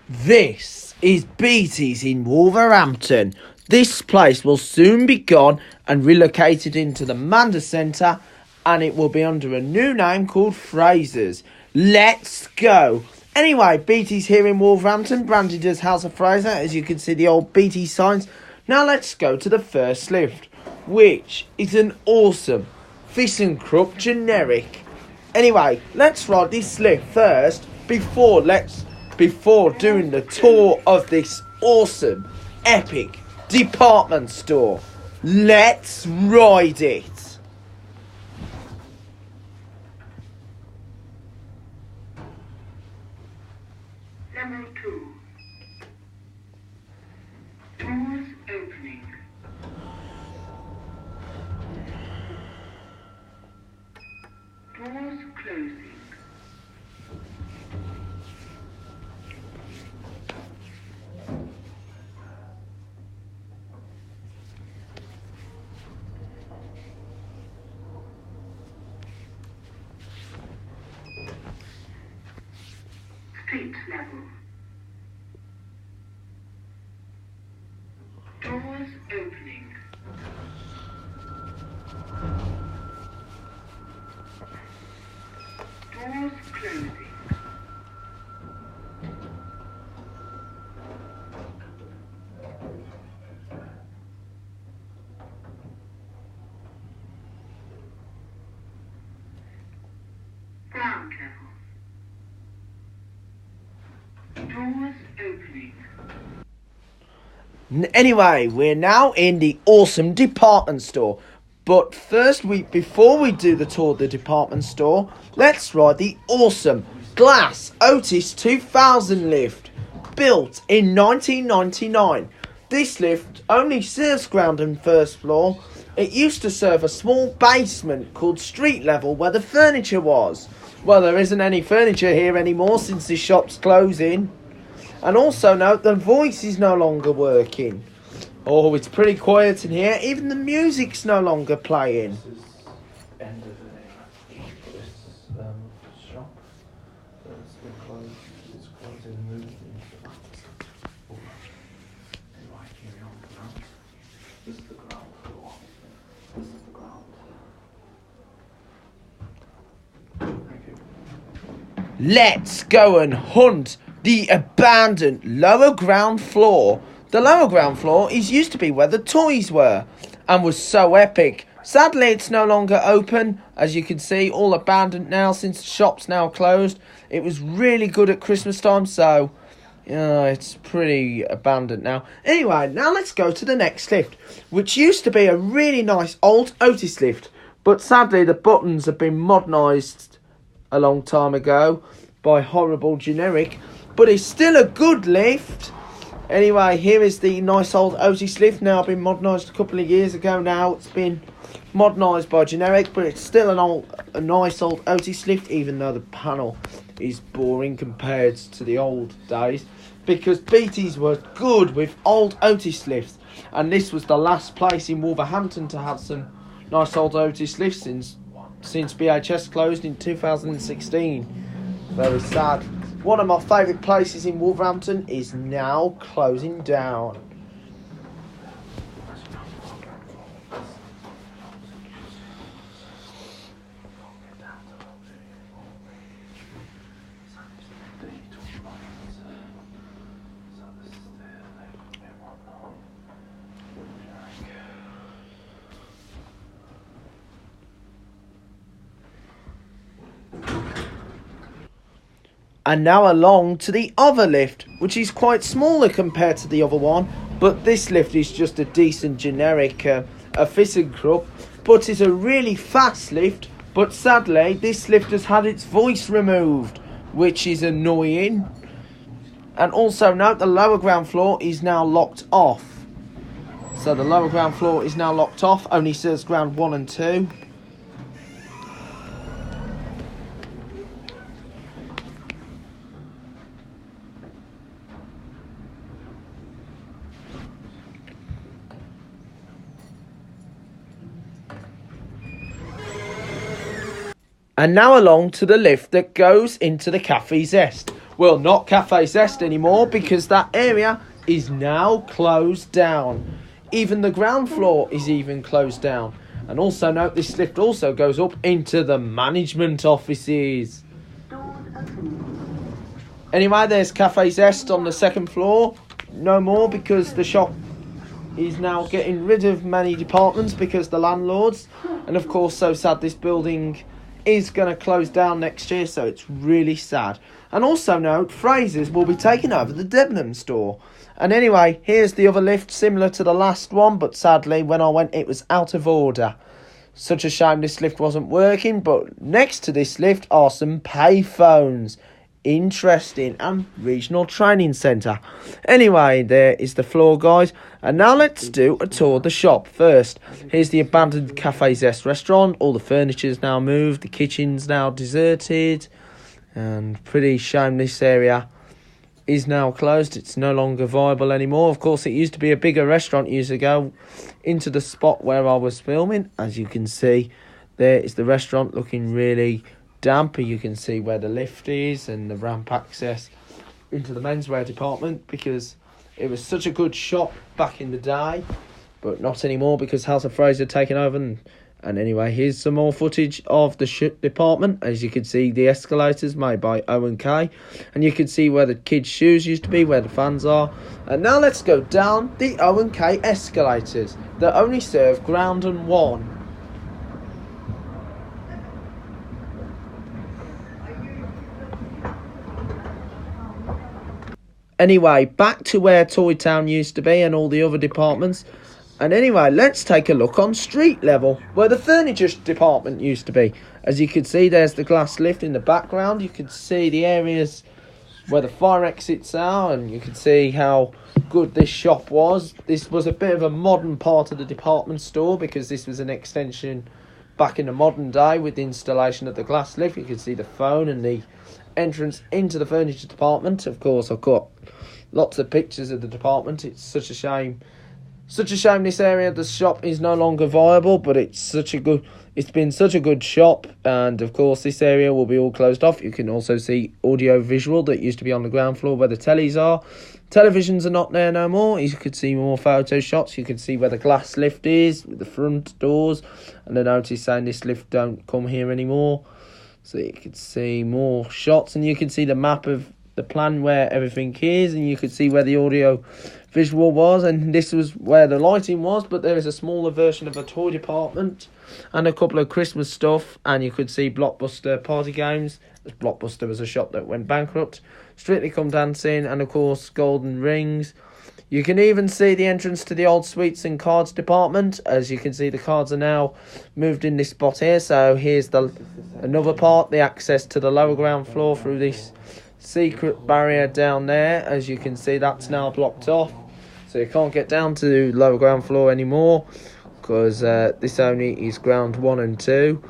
This is Beatties in Wolverhampton. This place will soon be gone and relocated into the Manda Centre, and it will be under a new name called Fraser's. Let's go. Anyway, Beatties here in Wolverhampton, branded as House of Fraser, as you can see the old Beatties signs. Now let's go to the first lift, which is an awesome ThyssenKrupp generic. Anyway, let's ride this lift first before doing the tour of this awesome, epic department store. Let's ride it. Level 2. Doors opening. Doors closing. Street level. Doors opening. Doors closing. Ground level. Doors opening. Anyway, we're now in the awesome department store. But first, before we do the tour of the department store, let's ride the awesome glass Otis 2000 lift, built in 1999. This lift only serves ground and first floor. It used to serve a small basement called street level where the furniture was. Well, there isn't any furniture here anymore since the shop's closing. And also note, the voice is no longer working. Oh, it's pretty quiet in here. Even the music's no longer playing. This is end of this shop. It's been closed. It's closed and moved into that. Right, here on the ground. This is the ground floor. This is the ground. Thank you. Let's go and hunt the abandoned lower ground floor. The lower ground floor used to be where the toys were and was so epic. Sadly, it's no longer open. As you can see, all abandoned now since the shop's now closed. It was really good at Christmas time, so it's pretty abandoned now. Anyway, now let's go to the next lift, which used to be a really nice old Otis lift, but sadly the buttons have been modernised a long time ago by horrible generic. But it's still a good lift. Anyway, here is the nice old Otis lift. Now been modernised a couple of years ago now. It's been modernised by generic, but it's still a nice old Otis lift, even though the panel is boring compared to the old days. Because Beatties were good with old Otis lifts. And this was the last place in Wolverhampton to have some nice old Otis lifts since BHS closed in 2016. Very sad. One of my favourite places in Wolverhampton is now closing down. And now along to the other lift, which is quite smaller compared to the other one. But this lift is just a decent generic, a ThyssenKrupp. But it's a really fast lift. But sadly, this lift has had its voice removed, which is annoying. And also note, the lower ground floor is now locked off. So the lower ground floor is now locked off, only serves ground 1 and 2. And now along to the lift that goes into the Cafe Zest, Well, not Cafe Zest anymore, because that area is now closed down. Even the ground floor is even closed down. And also note, this lift also goes up into the management offices. Anyway, there's Cafe Zest on the second floor. No more, because the shop is now getting rid of many departments because the landlords. And of course, so sad, this building is going to close down next year, so it's really sad. And also note, Fraser's will be taking over the Debenham store. And anyway, here's the other lift, similar to the last one, but sadly, when I went, it was out of order. Such a shame this lift wasn't working, but next to this lift are some payphones. Interesting. And regional training centre. Anyway, there is the floor, guys. And now let's do a tour of the shop first. Here's the abandoned Cafe Zest restaurant. All the furniture's now moved. The kitchen's now deserted. And pretty shame this area is now closed. It's no longer viable anymore. Of course, it used to be a bigger restaurant years ago. Into the spot where I was filming, as you can see, there is the restaurant looking really damp. You can see where the lift is and the ramp access into the menswear department, because it was such a good shop back in the day, but not anymore because House of Fraser taken over. And anyway, here's some more footage of the department. As you can see, the escalators made by O&K, and you can see where the kids' shoes used to be, where the fans are. And now let's go down the O&K escalators that only serve ground and one. Anyway, back to where Toy Town used to be and all the other departments. And anyway, let's take a look on street level, where the furniture department used to be. As you can see, there's the glass lift in the background. You can see the areas where the fire exits are, and you can see how good this shop was. This was a bit of a modern part of the department store, because this was an extension back in the modern day with the installation of the glass lift. You can see the phone and the entrance into the furniture department. Of course, I've got lots of pictures of the department. It's such a shame this area of the shop is no longer viable, but it's been such a good shop. And of course, this area will be all closed off. You can also see audio visual that used to be on the ground floor where the tellies are. Televisions are not there no more. You could see more photo shots. You can see where the glass lift is with the front doors, and a notice saying this lift don't come here anymore. So you can see more shots, and you can see the map of the plan where everything is, and you could see where the audio visual was, and this was where the lighting was. But there is a smaller version of a toy department and a couple of Christmas stuff, and you could see Blockbuster party games, as Blockbuster was a shop that went bankrupt, Strictly Come Dancing, and of course Golden Rings. You can even see the entrance to the old sweets and cards department. As you can see, the cards are now moved in this spot here. So here's another part, the access to the lower ground floor through this secret barrier down there. As you can see, that's now blocked off, so you can't get down to the lower ground floor anymore, because this only is ground 1 and 2.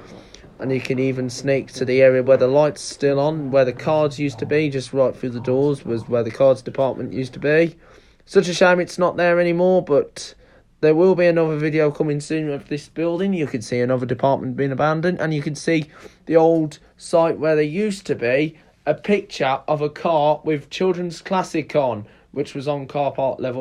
And you can even sneak to the area where the light's still on, where the cards used to be. Just right through the doors was where the cards department used to be. Such a shame it's not there anymore, but there will be another video coming soon of this building. You can see another department being abandoned, and you can see the old site where there used to be a picture of a car with Children's Classic on, which was on car park level